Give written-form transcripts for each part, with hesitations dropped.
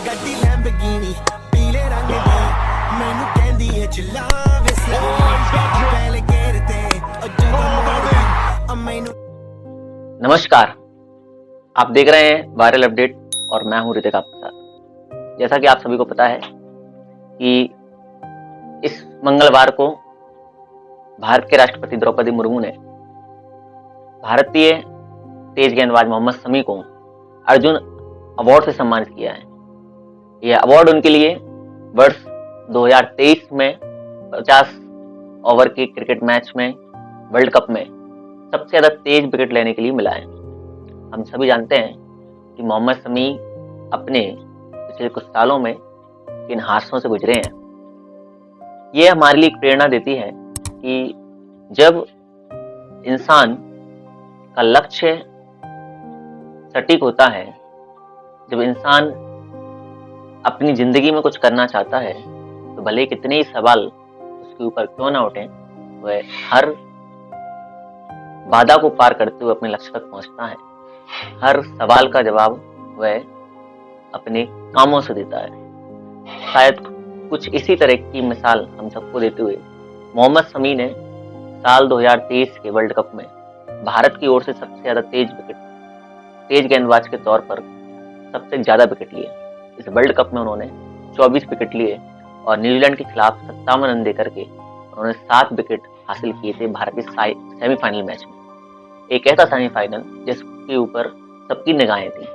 ਗੱਡੀ ਲੈਂਬਗੀਨੀ ਪੀਲੇ ਰੰਗ ਦੀ ਮੈਨੂੰ ਕਹਿੰਦੀ ਏ ਚਲਾਵੇ ਸਿਰ ਪਹਿਲੇ ਗੇਰ ਤੇ ਜਦੋਂ ਮੋੜਦੀ ਮੈਨੂੰ। नमस्कार, आप देख रहे हैं वायरल अपडेट और मैं हूं ऋतिक आपके साथ। जैसा कि आप सभी को पता है कि इस मंगलवार को भारत के राष्ट्रपति द्रौपदी मुर्मू ने भारतीय तेज गेंदबाज मोहम्मद शमी को अर्जुन अवार्ड से सम्मानित किया है। यह अवार्ड उनके लिए वर्ष 2023 में 50 ओवर के क्रिकेट मैच में वर्ल्ड कप में सबसे ज्यादा तेज विकेट लेने के लिए मिला है। हम सभी जानते हैं कि मोहम्मद शमी अपने पिछले कुछ सालों में किन हादसों से गुजरे हैं। ये हमारे लिए एक प्रेरणा देती है कि जब इंसान का लक्ष्य सटीक होता है, जब इंसान अपनी जिंदगी में कुछ करना चाहता है, तो भले कितने ही सवाल उसके ऊपर क्यों ना उठे, वह हर बाधा को पार करते हुए अपने लक्ष्य तक पहुंचता है। हर सवाल का जवाब वह अपने कामों से देता है। शायद कुछ इसी तरह की मिसाल हम सबको देते हुए मोहम्मद शमी ने साल 2023 के वर्ल्ड कप में भारत की ओर से सबसे ज्यादा तेज गेंदबाज के तौर पर सबसे ज्यादा विकेट लिए। इस वर्ल्ड कप में उन्होंने 24 विकेट लिए और न्यूजीलैंड के खिलाफ 57 रन देकर के उन्होंने 7 विकेट हासिल किए थे भारत के सेमीफाइनल मैच में। एक ऐसा सेमीफाइनल जिसके ऊपर सबकी निगाहें थी।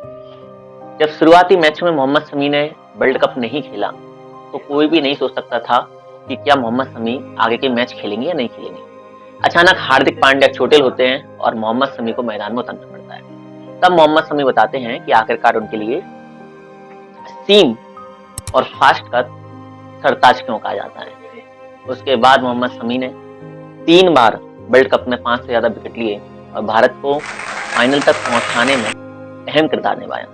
जब शुरुआती मैच में मोहम्मद शमी ने वर्ल्ड कप नहीं खेला तो कोई भी नहीं सोच सकता था कि क्या मोहम्मद शमी आगे के मैच खेलेंगे या नहीं खेलेंगे। अचानक हार्दिक पांड्या चोटिल होते हैं और मोहम्मद शमी को मैदान में उतरना पड़ता है। तब मोहम्मद शमी बताते हैं कि आखिरकार उनके लिए सीम और फास्ट का सरताज क्यों कहा जाता है। उसके बाद मोहम्मद शमी ने 3 बार वर्ल्ड कप में 5 से ज्यादा विकेट लिए और भारत को फाइनल तक पहुंचाने में अहम किरदार निभाया।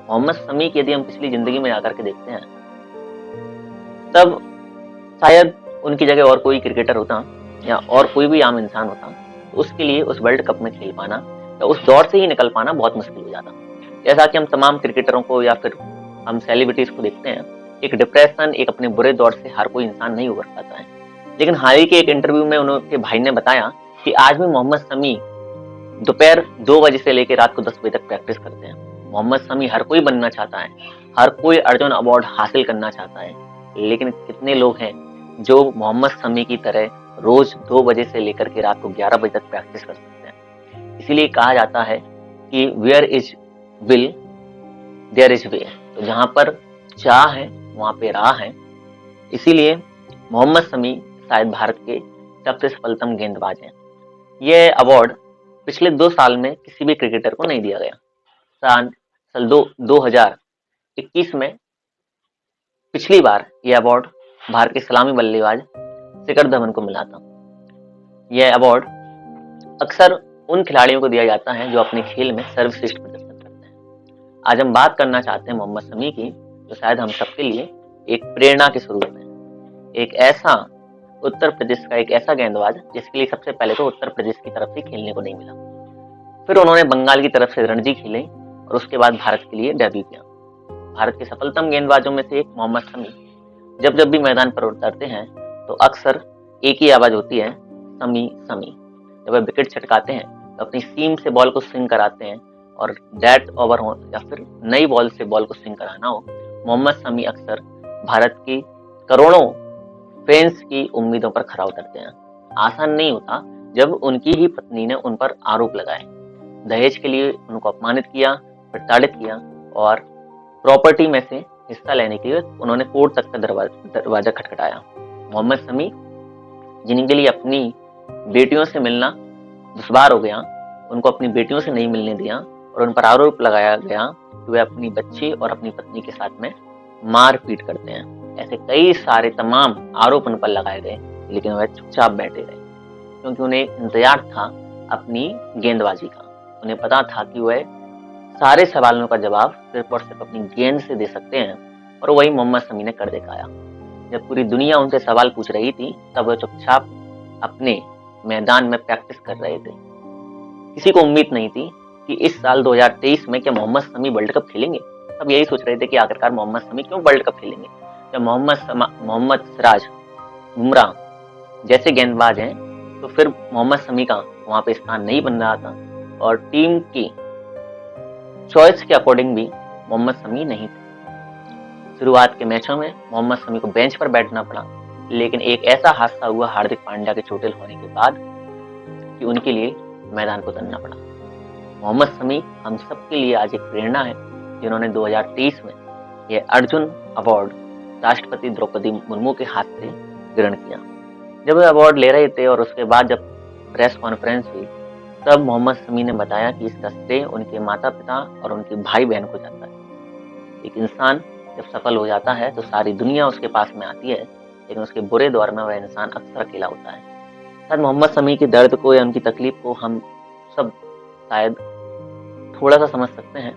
मोहम्मद शमी की यदि हम पिछली जिंदगी में आकर के देखते हैं, तब शायद उनकी जगह और कोई क्रिकेटर होता या और कोई भी आम इंसान होता, तो उसके लिए उस वर्ल्ड कप में खेल पाना या उस दौर से ही निकल पाना बहुत मुश्किल हो जाता। जैसा कि हम तमाम क्रिकेटरों को या फिर हम सेलिब्रिटीज को देखते हैं, एक डिप्रेशन, एक अपने बुरे दौर से हर कोई इंसान नहीं उबर पाता है। लेकिन हाल ही के एक इंटरव्यू में उनके भाई ने बताया कि आज भी मोहम्मद शमी दोपहर 2 बजे से लेकर रात को 10 बजे तक प्रैक्टिस करते हैं। मोहम्मद शमी हर कोई बनना चाहता है, हर कोई अर्जुन अवार्ड हासिल करना चाहता है, लेकिन कितने लोग हैं जो मोहम्मद शमी की तरह रोज 2 बजे से लेकर के रात को 11 बजे तक प्रैक्टिस कर सकते हैं। इसीलिए कहा जाता है कि where is will there is way. तो जहां पर चाह है वहां पे राह है। इसीलिए मोहम्मद शमी शायद भारत के सबसे सफलतम गेंदबाज हैं। यह अवार्ड पिछले 2 साल में किसी भी क्रिकेटर को नहीं दिया गया। साल 2021 में पिछली बार यह अवार्ड भारत के सलामी बल्लेबाज शिखर धवन को मिला था। यह अवार्ड अक्सर उन खिलाड़ियों को दिया जाता है जो अपने खेल में सर्वश्रेष्ठ प्रदर्शन करते हैं। आज हम बात करना चाहते हैं मोहम्मद शमी की, जो शायद हम सबके लिए एक प्रेरणा के स्वरूप है। एक ऐसा उत्तर प्रदेश का एक ऐसा गेंदबाज जिसके लिए सबसे पहले तो उत्तर प्रदेश की तरफ से खेलने को नहीं मिला, फिर उन्होंने बंगाल की तरफ से रणजी खेले और उसके बाद भारत के लिए डेब्यू किया। भारत के सफलतम गेंदबाजों में से एक मोहम्मद शमी जब भी मैदान पर उतरते हैं तो अक्सर एक ही आवाज होती है, शमी शमी। जब वह विकेट छटकाते हैं तो अपनी सीम से बॉल को स्विंग कराते हैं और डेथ ओवर हो या फिर नई बॉल से बॉल को स्विंग कराना हो, मोहम्मद शमी अक्सर भारत की करोड़ों फैंस की उम्मीदों पर खरा उतरते हैं। आसान नहीं होता जब उनकी ही पत्नी ने उन पर आरोप लगाए, दहेज के लिए उनको अपमानित किया, प्रताड़ित किया और प्रॉपर्टी में से हिस्सा लेने के लिए उन्होंने कोर्ट तक का दरवाजा खटखटाया। मोहम्मद शमी जिनके लिए अपनी बेटियों से मिलना दुश्वार हो गया, उनको अपनी बेटियों से नहीं मिलने दिया और उन पर आरोप लगाया गया कि वे अपनी बच्ची और अपनी पत्नी के साथ में मारपीट करते हैं। ऐसे कई सारे तमाम आरोप उन पर लगाए गए, लेकिन वह चुपचाप बैठे रहे क्योंकि उन्हें इंतजार था अपनी गेंदबाजी का। उन्हें पता था कि वह सारे सवालों का जवाब सिर्फ और सिर्फ अपनी गेंद से दे सकते हैं और वही मोहम्मद शमी ने कर दिखाया। जब पूरी दुनिया उनसे सवाल पूछ रही थी तब वह चुपचाप अपने मैदान में प्रैक्टिस कर रहे थे। किसी को उम्मीद नहीं थी कि इस साल 2023 में क्या मोहम्मद शमी वर्ल्ड कप खेलेंगे। सब यही सोच रहे थे कि आखिरकार मोहम्मद शमी क्यों वर्ल्ड कप खेलेंगे, जब मोहम्मद सिराज, बुमराह जैसे गेंदबाज हैं, तो फिर मोहम्मद शमी का वहां पे स्थान नहीं बन रहा था। और टीम की चॉइस के अकॉर्डिंग भी मोहम्मद शमी नहीं थे। शुरुआत के मैचों में मोहम्मद शमी को बेंच पर बैठना पड़ा, लेकिन एक ऐसा हादसा हुआ हार्दिक पांड्या के चोटिल होने के बाद कि उनके लिए मैदान को उतरना पड़ा। मोहम्मद शमी हम सबके लिए आज एक प्रेरणा है, जिन्होंने 2023 में यह अर्जुन अवार्ड राष्ट्रपति द्रौपदी मुर्मू के हाथ से ग्रहण किया। जब वे अवार्ड ले रहे थे और उसके बाद जब प्रेस कॉन्फ्रेंस हुई, तब मोहम्मद शमी ने बताया कि इसका श्रेय उनके माता पिता और उनके भाई बहन को जाता है। एक इंसान जब सफल हो जाता है तो सारी दुनिया उसके पास में आती है, लेकिन उसके बुरे दौर में वह इंसान अक्सर अकेला होता है। शायद मोहम्मद शमी के दर्द को या उनकी तकलीफ को हम सब शायद थोड़ा सा समझ सकते हैं,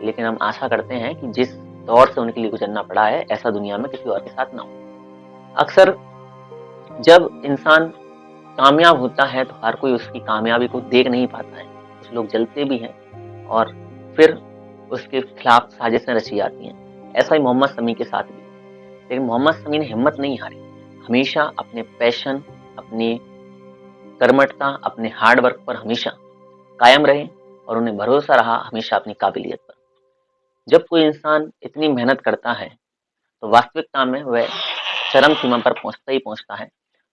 लेकिन हम आशा करते हैं कि जिस दौर से उनके लिए गुजरना पड़ा है, ऐसा दुनिया में किसी और के साथ ना हो। अक्सर जब इंसान कामयाब होता है तो हर कोई उसकी कामयाबी को देख नहीं पाता है, कुछ लोग जलते भी हैं और फिर उसके खिलाफ साजिशें रची जाती हैं। ऐसा ही मोहम्मद शमी के साथ भी, लेकिन मोहम्मद शमी ने हिम्मत नहीं हारी, हमेशा अपने पैशन, अपनी कर्मठता, अपने हार्ड वर्क पर हमेशा कायम रहे और उन्हें भरोसा रहा हमेशा अपनी काबिलियत पर। जब कोई इंसान इतनी मेहनत करता है तो वास्तविकता में वह चरम सीमा पर पहुंचता ही पहुंचता है।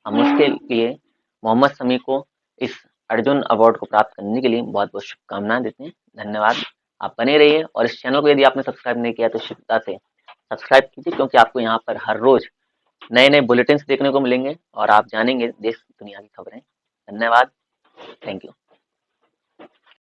हम उसके लिए मोहम्मद शमी को इस अर्जुन अवार्ड को प्राप्त करने के लिए बहुत बहुत शुभकामनाएं देते हैं। धन्यवाद। आप बने रहिए और इस चैनल को यदि आपने सब्सक्राइब नहीं किया तो शीघ्रता से सब्सक्राइब कीजिए, क्योंकि आपको यहाँ पर हर रोज नए नए बुलेटिन देखने को मिलेंगे और आप जानेंगे देश दुनिया की खबरें। धन्यवाद। Thank you.